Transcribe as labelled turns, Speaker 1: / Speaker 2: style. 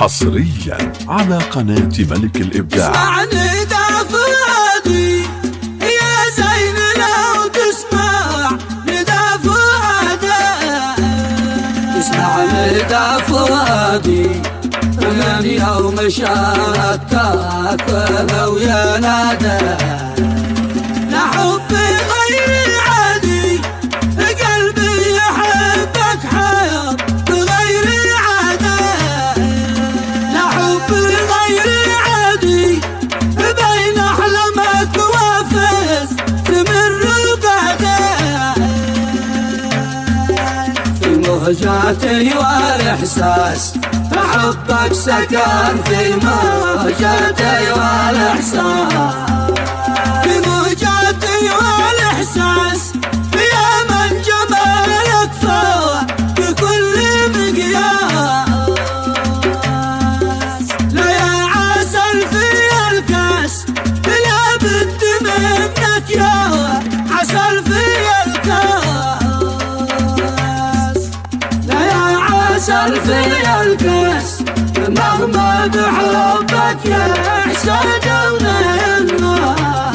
Speaker 1: حصريا على قناة ملك الإبداع.
Speaker 2: اسمعني دا فؤادي يا زين لو تسمع ندى فؤادي. اسمعني دا فؤادي من يوم شاركتك ولو يا نادى لحب غير عادي قلبي يحبك حياة غير عادي لحب غير عادي بين أحلامك وافز تمر بعدي في موجاتي والإحساس حبك سكن في موجاتي والإحساس في موجاتي والإحساس يا من جمالك فوق بكل مقياس. لا يا عسل في الكاس لا بد منك يا عسل في الكاس. لا يا عسل في الكاس مهما بحبك يا حسن من الناس.